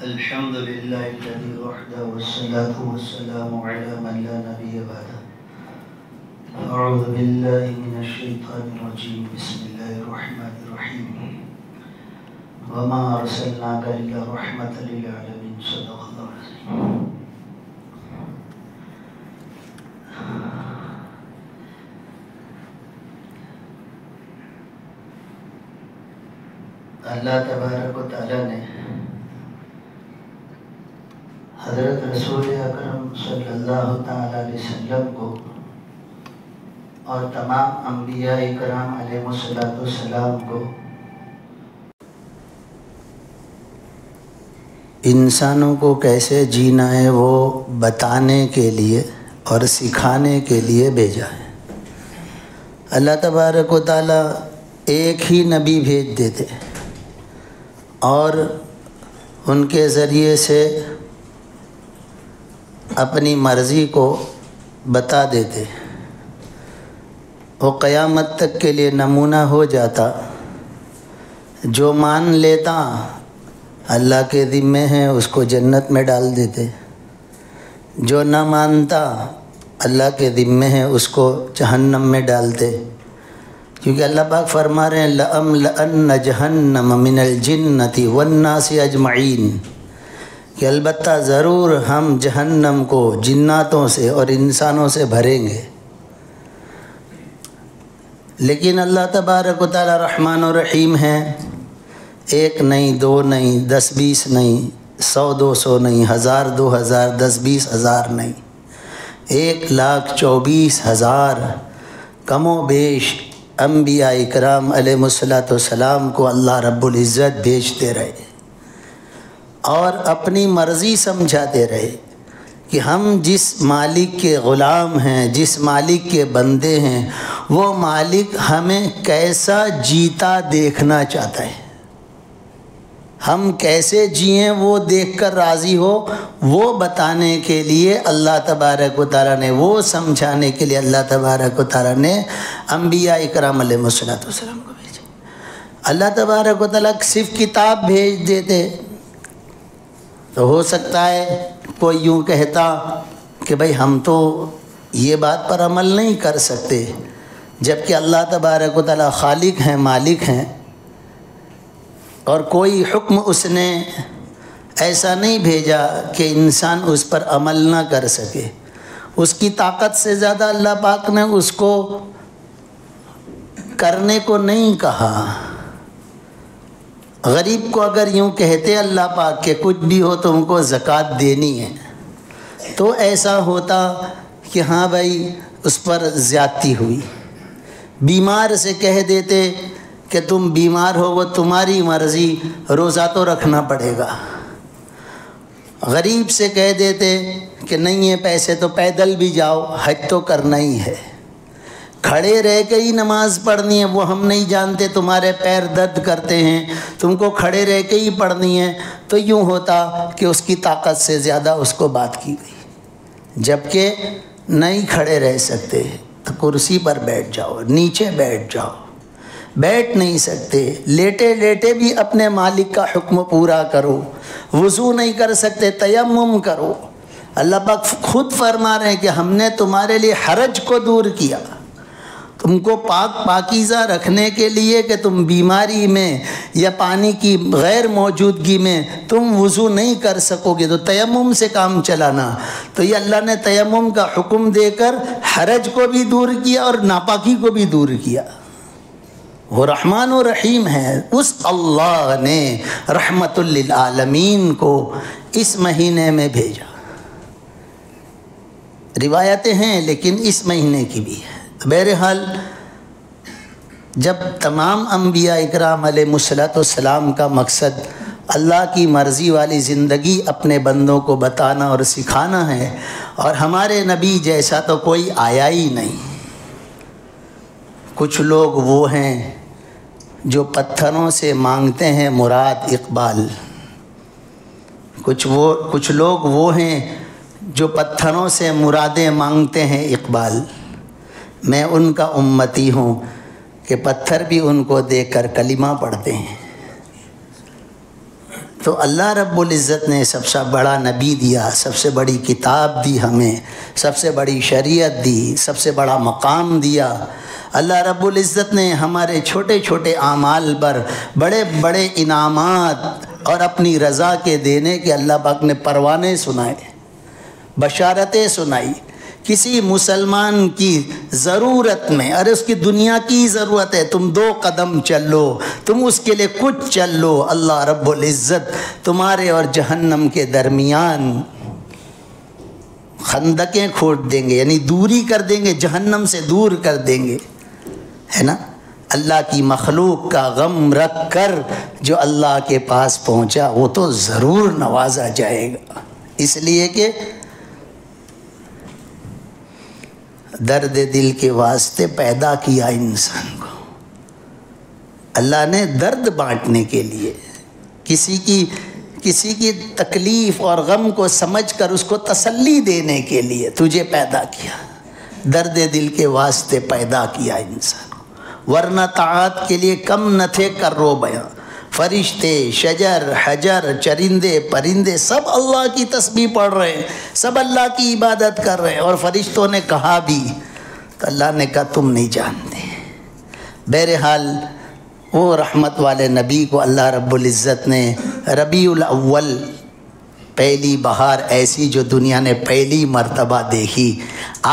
الحمد لله الذي وحده والصلاة والسلام على من لا نبي بعده. أعوذ بالله من الشيطان الرجيم. بسم الله الرحمن الرحيم. وما أرسلناك إلا رحمة للعالمين. صدق الله العظيم. اللہ تبارک و تعالیٰ نے حضرت رسول اکرم صلی اللہ تعالیٰ علیہ وسلم کو اور تمام انبیاء کرام علیہ السلام کو انسانوں کو کیسے جینا ہے وہ بتانے کے لیے اور سکھانے کے لیے بھیجا ہے۔ اللہ تبارک و تعالیٰ ایک ہی نبی بھیج دیتے اور ان کے ذریعے سے اپنی مرضی کو بتا دیتے، وہ قیامت تک کے لیے نمونہ ہو جاتا۔ جو مان لیتا اللہ کے ذمے ہیں اس کو جنت میں ڈال دیتے، جو نہ مانتا اللہ کے ذمے ہیں اس کو جہنم میں ڈالتے، کیونکہ اللہ پاک فرما رہے ہیں لَأَمْلَأَنَّ جَهَنَّمَ مِنَ الْجِنَّةِ وَالنَّاسِ أَجْمَعِينَ، کہ البتہ ضرور ہم جہنم کو جناتوں سے اور انسانوں سے بھریں گے۔ لیکن اللہ تبارک و تعالی رحمان و رحیم ہیں، ایک نہیں، دو نہیں، 10-20 نہیں، 100-200 نہیں، 1000 2000 10-20 ہزار نہیں، 1,24,000 کم و بیش انبیاء اکرام علیہ السلام کو اللہ رب العزت بھیجتے رہے اور اپنی مرضی سمجھاتے رہے کہ ہم جس مالک کے غلام ہیں، جس مالک کے بندے ہیں، وہ مالک ہمیں کیسا جیتا دیکھنا چاہتا ہے، ہم کیسے جئیں وہ دیکھ کر راضی ہو، وہ بتانے کے لیے اللہ تبارک و تعالیٰ نے، وہ سمجھانے کے لیے اللہ تبارک و تعالیٰ نے انبیاء اکرام علیہ السلام کو بھیجا۔ اللہ تبارک و تعالیٰ صرف کتاب بھیج دیتے تو ہو سکتا ہے کوئی یوں کہتا کہ بھئی ہم تو یہ بات پر عمل نہیں کر سکتے، جبکہ اللہ تبارک و تعالیٰ خالق ہیں، مالک ہیں، اور کوئی حکم اس نے ایسا نہیں بھیجا کہ انسان اس پر عمل نہ کر سکے۔ اس کی طاقت سے زیادہ اللہ پاک نے اس کو کرنے کو نہیں کہا۔ غریب کو اگر یوں کہتے اللہ پاک کہ کچھ بھی ہو تم کو زکوٰۃ دینی ہے، تو ایسا ہوتا کہ ہاں بھائی اس پر زیادتی ہوئی۔ بیمار سے کہہ دیتے کہ تم بیمار ہو، وہ تمہاری مرضی، روزہ تو رکھنا پڑے گا۔ غریب سے کہہ دیتے کہ نہیں ہے پیسے تو پیدل بھی جاؤ، حج تو کرنا ہی ہے، کھڑے رہ کے ہی نماز پڑھنی ہے، وہ ہم نہیں جانتے تمہارے پیر درد کرتے ہیں، تم کو کھڑے رہ کے ہی پڑھنی ہے، تو یوں ہوتا کہ اس کی طاقت سے زیادہ اس کو بات کی گئی۔ جبکہ نہیں کھڑے رہ سکتے تو کرسی پر بیٹھ جاؤ، نیچے بیٹھ جاؤ، بیٹھ نہیں سکتے لیٹے لیٹے بھی اپنے مالک کا حکم پورا کرو، وضو نہیں کر سکتے تیمم کرو۔ اللہ پاک خود فرما رہے ہیں کہ ہم نے تمہارے لیے حرج کو دور کیا، تم کو پاکیزہ رکھنے کے لیے کہ تم بیماری میں یا پانی کی غیر موجودگی میں تم وضو نہیں کر سکو گے تو تیمم سے کام چلانا۔ تو یہ اللہ نے تیمم کا حکم دے کر حرج کو بھی دور کیا اور ناپاکی کو بھی دور کیا۔ وہ رحمان و رحیم ہے، اس اللہ نے رحمت للعالمین کو اس مہینے میں بھیجا۔ روایتیں ہیں لیکن اس مہینے کی بھی ہے۔ بہرحال جب تمام انبیاء اکرام علیہ السلام کا مقصد اللہ کی مرضی والی زندگی اپنے بندوں کو بتانا اور سکھانا ہے، اور ہمارے نبی جیسا تو کوئی آیا ہی نہیں۔ کچھ لوگ وہ ہیں جو پتھروں سے مانگتے ہیں مراد اقبال، کچھ لوگ وہ ہیں جو پتھروں سے مرادیں مانگتے ہیں اقبال۔ میں ان کا امتی ہوں کہ پتھر بھی ان کو دیکھ کر کلمہ پڑھتے ہیں۔ تو تو اللہ رب العزت نے سب سے بڑا نبی دیا، سب سے بڑی کتاب دی ہمیں، سب سے بڑی شریعت دی، سب سے بڑا مقام دیا۔ اللہ رب العزت نے ہمارے چھوٹے چھوٹے اعمال پر بڑے بڑے انعامات اور اپنی رضا کے دینے کے اللہ پاک نے پروانے سنائے، بشارتیں سنائی۔ کسی مسلمان کی ضرورت میں، ارے اس کی دنیا کی ضرورت ہے، تم 2 قدم چل لو، تم اس کے لیے کچھ چل لو، اللہ رب العزت تمہارے اور جہنم کے درمیان خندقیں کھود دیں گے، یعنی دوری کر دیں گے، جہنم سے دور کر دیں گے، ہے نا۔ اللہ کی مخلوق کا غم رکھ کر جو اللہ کے پاس پہنچا وہ تو ضرور نوازا جائے گا، اس لیے کہ درد دل کے واسطے پیدا کیا انسان کو اللہ نے، درد بانٹنے کے لیے، کسی کی تکلیف اور غم کو سمجھ کر اس کو تسلی دینے کے لیے تجھے پیدا کیا، درد دل کے واسطے پیدا کیا انسان کو، ورنہ طاعت کے لیے کم نہ تھے کرو بیاں۔ فرشتے، شجر، حجر، چرندے، پرندے سب اللہ کی تسبیح پڑھ رہے ہیں، سب اللہ کی عبادت کر رہے ہیں، اور فرشتوں نے کہا بھی تو اللہ نے کہا تم نہیں جانتے۔ بہرحال وہ رحمت والے نبی کو اللہ رب العزت نے ربیع الاول، پہلی بہار ایسی جو دنیا نے پہلی مرتبہ دیکھی،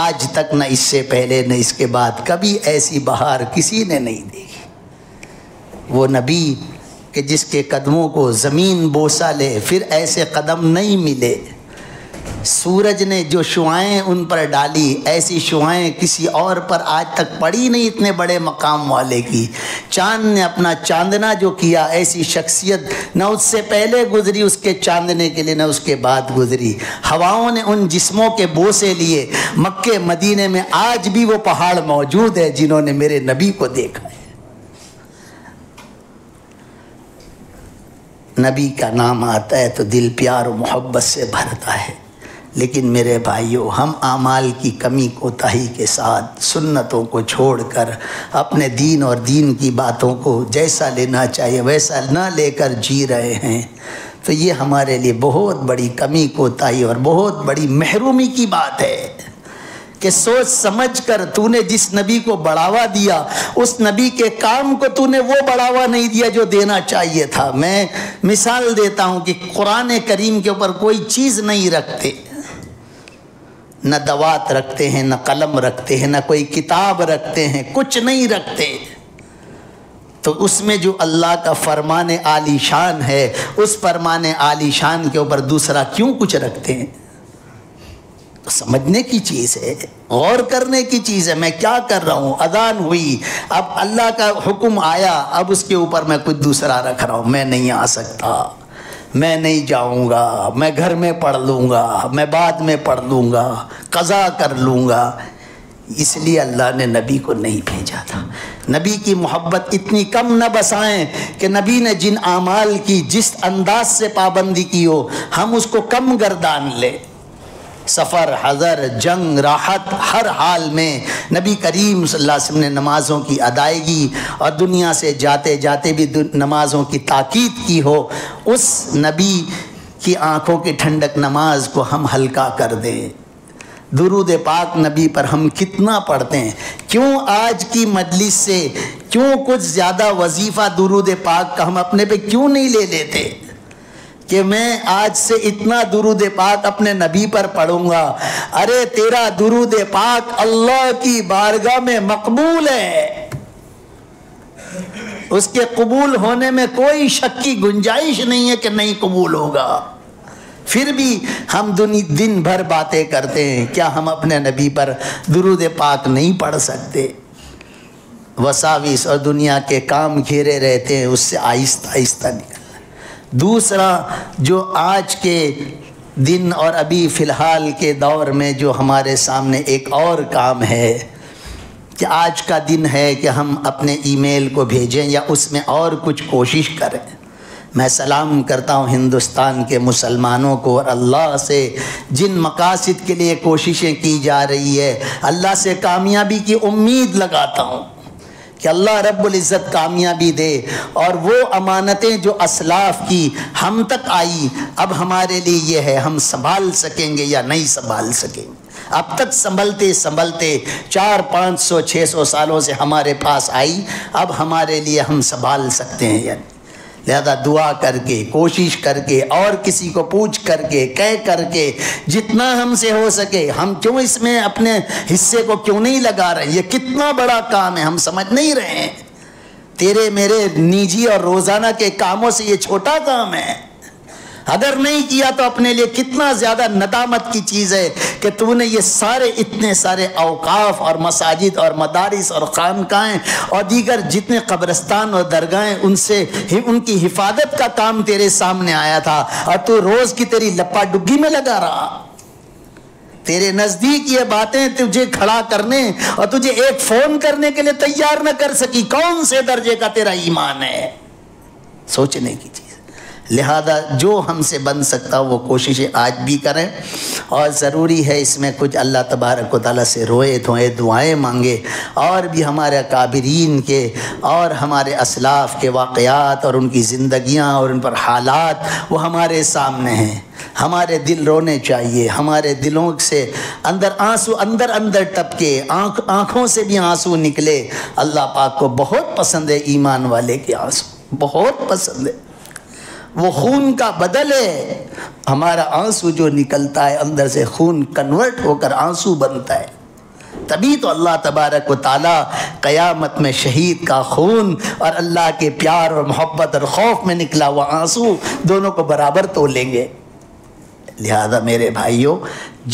آج تک نہ اس سے پہلے نہ اس کے بعد کبھی ایسی بہار کسی نے نہیں دیکھی۔ وہ نبی کہ جس کے قدموں کو زمین بوسہ لے، پھر ایسے قدم نہیں ملے۔ سورج نے جو شعائیں ان پر ڈالی، ایسی شعائیں کسی اور پر آج تک پڑی نہیں اتنے بڑے مقام والے کی۔ چاند نے اپنا چاندنا جو کیا، ایسی شخصیت نہ اس سے پہلے گزری اس کے چاندنے کے لیے، نہ اس کے بعد گزری۔ ہواؤں نے ان جسموں کے بوسے لیے۔ مکے مدینے میں آج بھی وہ پہاڑ موجود ہے جنہوں نے میرے نبی کو دیکھا ہے۔ نبی کا نام آتا ہے تو دل پیار و محبت سے بھرتا ہے، لیکن میرے بھائیوں، ہم اعمال کی کمی کوتاہی کے ساتھ سنتوں کو چھوڑ کر اپنے دین اور دین کی باتوں کو جیسا لینا چاہیے ویسا نہ لے کر جی رہے ہیں، تو یہ ہمارے لیے بہت بڑی کمی کوتاہی اور بہت بڑی محرومی کی بات ہے کہ سوچ سمجھ کر تو نے جس نبی کو بڑھاوا دیا، اس نبی کے کام کو تو نے وہ بڑھاوا نہیں دیا جو دینا چاہیے تھا۔ میں مثال دیتا ہوں کہ قرآن کریم کے اوپر کوئی چیز نہیں رکھتے، نہ دوات رکھتے ہیں، نہ قلم رکھتے ہیں، نہ کوئی کتاب رکھتے ہیں، کچھ نہیں رکھتے، تو اس میں جو اللہ کا فرمان عالی شان ہے، اس فرمان عالی شان کے اوپر دوسرا کیوں کچھ رکھتے ہیں؟ سمجھنے کی چیز ہے، غور کرنے کی چیز ہے۔ میں کیا کر رہا ہوں؟ اذان ہوئی، اب اللہ کا حکم آیا، اب اس کے اوپر میں کچھ دوسرا رکھ رہا ہوں، میں نہیں آ سکتا، میں نہیں جاؤں گا، میں گھر میں پڑھ لوں گا، میں بعد میں پڑھ لوں گا، قضا کر لوں گا۔ اس لیے اللہ نے نبی کو نہیں بھیجا تھا۔ نبی کی محبت اتنی کم نہ بسائیں کہ نبی نے جن اعمال کی جس انداز سے پابندی کی ہو ہم اس کو کم گردان لیں۔ سفر، حضر، جنگ، راحت، ہر حال میں نبی کریم صلی اللہ علیہ وسلم نے نمازوں کی ادائیگی اور دنیا سے جاتے جاتے بھی نمازوں کی تاکید کی ہو، اس نبی کی آنکھوں کی ٹھنڈک نماز کو ہم ہلکا کر دیں۔ درود پاک نبی پر ہم کتنا پڑھتے ہیں؟ کیوں آج کی مجلس سے کیوں کچھ زیادہ وظیفہ درود پاک کا ہم اپنے پہ کیوں نہیں لے لیتے کہ میں آج سے اتنا درود پاک اپنے نبی پر پڑھوں گا؟ ارے تیرا درود پاک اللہ کی بارگاہ میں مقبول ہے، اس کے قبول ہونے میں کوئی شک کی گنجائش نہیں ہے کہ نہیں قبول ہوگا۔ پھر بھی ہم دن بھر باتیں کرتے ہیں، کیا ہم اپنے نبی پر درود پاک نہیں پڑھ سکتے؟ وساوس اور دنیا کے کام گھیرے رہتے ہیں، اس سے آہستہ آہستہ نکل۔ دوسرا جو آج کے دن اور ابھی فی الحال کے دور میں جو ہمارے سامنے ایک اور کام ہے کہ آج کا دن ہے کہ ہم اپنے ای میل کو بھیجیں یا اس میں اور کچھ کوشش کریں۔ میں سلام کرتا ہوں ہندوستان کے مسلمانوں کو، اور اللہ سے جن مقاصد کے لیے کوششیں کی جا رہی ہے، اللہ سے کامیابی کی امید لگاتا ہوں کہ اللہ رب العزت کامیابی دے، اور وہ امانتیں جو اسلاف کی ہم تک آئی، اب ہمارے لیے یہ ہے ہم سنبھال سکیں گے یا نہیں سنبھال سکیں گے۔ اب تک سنبھلتے سنبھلتے 400 500 600 سالوں سے ہمارے پاس آئی، اب ہمارے لیے ہم سنبھال سکتے ہیں یا نہیں۔ لہذا دعا کر کے، کوشش کر کے، اور کسی کو پوچھ کر کے، کہہ کر کے، جتنا ہم سے ہو سکے، ہم کیوں اس میں اپنے حصے کو کیوں نہیں لگا رہے ہیں؟ یہ کتنا بڑا کام ہے، ہم سمجھ نہیں رہے ہیں۔ تیرے میرے نجی اور روزانہ کے کاموں سے یہ چھوٹا کام ہے۔ اگر نہیں کیا تو اپنے لیے کتنا زیادہ ندامت کی چیز ہے کہ تو نے یہ سارے اتنے سارے اوقاف اور مساجد اور مدارس اور خانقاہیں اور دیگر جتنے قبرستان اور درگاہیں ان کی حفاظت کا کام تیرے سامنے آیا تھا، اور تو روز کی تیری لپا ڈگی میں لگا رہا۔ تیرے نزدیک یہ باتیں تجھے کھڑا کرنے اور تجھے ایک فون کرنے کے لیے تیار نہ کر سکی، کون سے درجے کا تیرا ایمان ہے؟ سوچنے کی چیز۔ لہذا جو ہم سے بن سکتا وہ کوششیں آج بھی کریں، اور ضروری ہے اس میں کچھ اللہ تبارک و تعالیٰ سے روئے دھوئے دعائیں مانگے، اور بھی ہمارے اکابرین کے اور ہمارے اسلاف کے واقعات اور ان کی زندگیاں اور ان پر حالات وہ ہمارے سامنے ہیں۔ ہمارے دل رونے چاہیے، ہمارے دلوں سے اندر آنسو اندر ٹپکے، آنکھوں سے بھی آنسو نکلے۔ اللہ پاک کو بہت پسند ہے ایمان والے کے آنسو، بہت پسند ہے، وہ خون کا بدل ہے۔ ہمارا آنسو جو نکلتا ہے اندر سے، خون کنورٹ ہو کر آنسو بنتا ہے، تبھی تو اللہ تبارک و تعالیٰ قیامت میں شہید کا خون اور اللہ کے پیار اور محبت اور خوف میں نکلا ہوا آنسو دونوں کو برابر تولیں گے۔ لہذا میرے بھائیوں،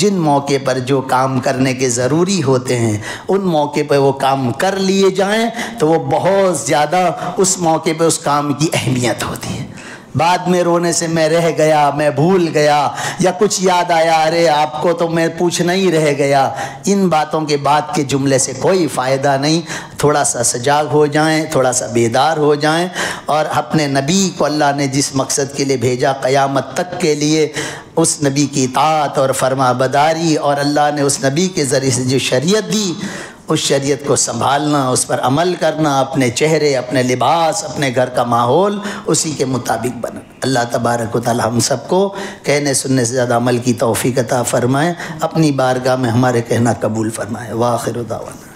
جن موقع پر جو کام کرنے کے ضروری ہوتے ہیں ان موقع پہ وہ کام کر لیے جائیں تو وہ بہت زیادہ اس موقع پہ اس کام کی اہمیت ہوتی ہے۔ بعد میں رونے سے میں رہ گیا، میں بھول گیا، یا کچھ یاد آیا، ارے آپ کو تو میں پوچھنا ہی رہ گیا، ان باتوں کے بعد کے جملے سے کوئی فائدہ نہیں۔ تھوڑا سا سجاگ ہو جائیں، تھوڑا سا بیدار ہو جائیں، اور اپنے نبی کو اللہ نے جس مقصد کے لیے بھیجا قیامت تک کے لیے، اس نبی کی اطاعت اور فرما برداری، اور اللہ نے اس نبی کے ذریعے سے جو شریعت دی اس شریعت کو سنبھالنا، اس پر عمل کرنا، اپنے چہرے، اپنے لباس، اپنے گھر کا ماحول اسی کے مطابق بنا۔ اللہ تبارک و تعالی ہم سب کو کہنے سننے سے زیادہ عمل کی توفیق عطا فرمائے، اپنی بارگاہ میں ہمارے کہنا قبول فرمائے۔ وآخر دعوانا